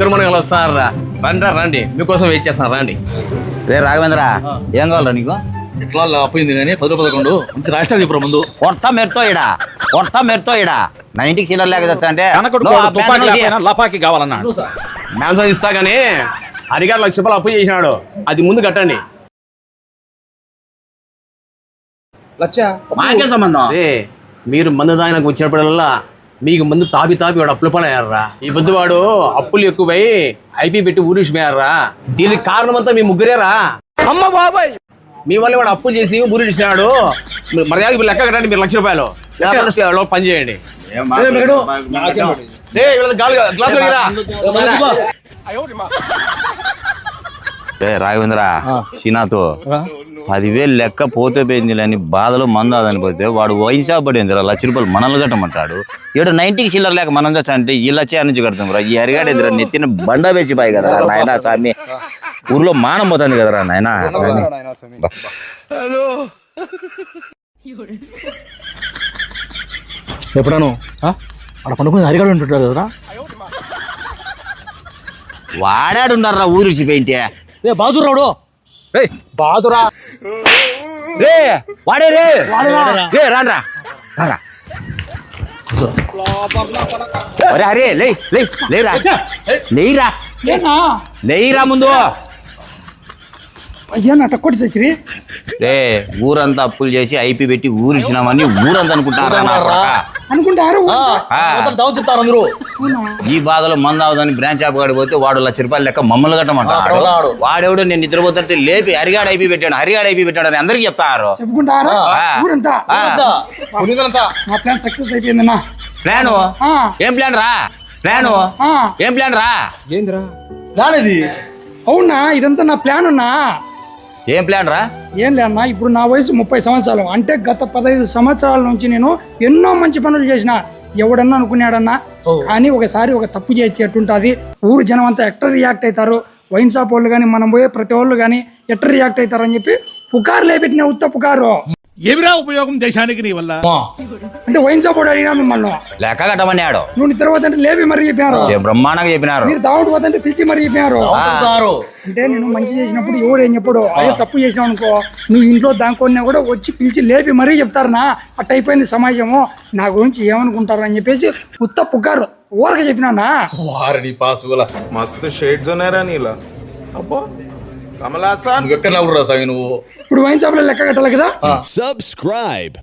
ముగ్గురు మనం వస్తారా? రండి మీకోసం వెయిట్ చేస్తాను రండి. రే రాఘవేంద్ర, ఏం కావాలరా నీకు? ఇట్లా అపోయింది కానీ 10 మంచి రాష్ట్రాలు చెప్పు ముందు. కొత్త మెరుతో ఇడా నా ఇంటికి చిల్లర లేక వచ్చా అంటే లపాకి కావాలన్నాడు. మ్యాన్షన్ ఇస్తా కానీ హరిగారు ₹1,00,000 అప్పు చేసినాడు, అది ముందు కట్టండి. మాకే సంబంధం. అరే మీరు మందు దానికి వచ్చినప్పుడల్లా మీకు మందు తాపి వాడు అప్పుల పని అయ్యారా. ఈ పొద్దు వాడు అప్పులు ఎక్కువై ఐపీ పెట్టి ఊరిసిపోయారా. దీనికి కారణం అంతా మీ ముగ్గురేరా. అమ్మ బాబాయ్, మీ వల్ల వాడు అప్పు చేసి ఊరిసినాడు. మర్యాద లెక్క కట్టండి. మీరు ₹1,00,000 పని చేయండి. రాఘవేంద్ర, షీనాతో 10,000 లెక్క పోతే పోయింది అని బాధలో మందు అదనిపోతే వాడు వైన్ షాప్ పడింది ₹1,00,000 మనల్ని కట్టమంటాడు. 90కి చిల్లర లేక మనం చచ్చా అంటే వీళ్ళు వచ్చే నుంచి కడతాం రా. ఈ అరిగాడేదిరా నెత్తిన బండ వేచిపోయి కదరా నాయన స్వామి. ఊర్లో మానం పోతుంది కదరా నాయన స్వామి. ఎప్పుడాను అక్కడ పండుకుని హరిగాడు ఉంటుంటాడు కదరా. వాడాడున్నారా ఊరిసి పెయింటే బాదురాడు బాదురా రే వాడే రే రారా అరే లేరా ముందు అయ్యా నా టక్కోటి చచ్చిరి. రే ఊరంతా అప్పులు చేసి ఐపీ పెట్టి ఊరిసినామని ఊరంతా అనుకుంటారు. అందరూ ఈ బాధలో మందు అవుదని బ్రాంచ్ ఆఫ్ కాడికి పోతే వాడు ₹1,00,000 లెక్క మమ్మల్ని కట్టమంటాడు. వాడెవడు నేను నిద్రపోతుంటే లేపి హరిగాడు ఐపీ పెట్టాడు అని అందరికి చెప్తారు. చెప్పుకుంటారు ఊరంతా. నా ప్లాన్ సక్సెస్ అయిపోయిందన్నా. ప్లాను ఏం ప్లాన్ రా? ఏం ప్లాన్ రా? ఏందిరా ప్లాన్ ఇది? అవునా, ఇదంతా నా ప్లాన్ ఉన్నా. ఏం ప్లాన్ రా? ఏం లేదన్నా, ఇప్పుడు నా వయసు 30 సంవత్సరాలు. అంటే గత 15 సంవత్సరాల నుంచి నేను ఎన్నో మంచి పనులు చేసిన. ఎవడన్నా అనుకున్నాడన్నా, కానీ ఒకసారి ఒక తప్పు చేసి ఎట్టుంటుంది. ఊరు జనం అంతా ఎట్లా రియాక్ట్ అవుతారు, వైన్ షాప్ వాళ్ళు కానీ మనం పోయే ప్రతి వాళ్ళు కానీ ఎట్లా రియాక్ట్ అవుతారు అని చెప్పి పుకారు లేపెట్టిన ఉత్త పుకారు. ఏమిరా ఉపయోగం దేశానికి నీ వల్ల? అంటే వైన్ షాప్ వాడు అడిగినా మిమ్మల్ని లెక్క కట్టమన్నాడు. నువ్వు నిద్ర పోతుంటే లేపి మరీ చెప్పినారు. బ్రహ్మాండంగా చెప్పినారు. మీరు దావట్ పోతుంటే పిలిచి మరీ చెప్పినారు. అంటే నేను మంచి చేసినప్పుడు ఎవడు ఏం చెప్పడు. అదే తప్పు చేసినావు అనుకో, నువ్వు ఇంట్లో దానికొన్నా కూడా వచ్చి పిలిచి లేపి మరీ చెప్తారనా. అట్ట అయిపోయింది సమాజము. నా గురించి ఏమనుకుంటారు అని చెప్పేసి ఉత్త పుకారు ఊరక చెప్పినా. వారిని పాసుల మస్తు షేడ్స్ ఉన్నారా నీలా. అబ్బో కమలాసన్ ఎక్కడ నువ్వు ఇప్పుడు వైన్ షాప్ లో లెక్క కట్టాలి కదా. Subscribe.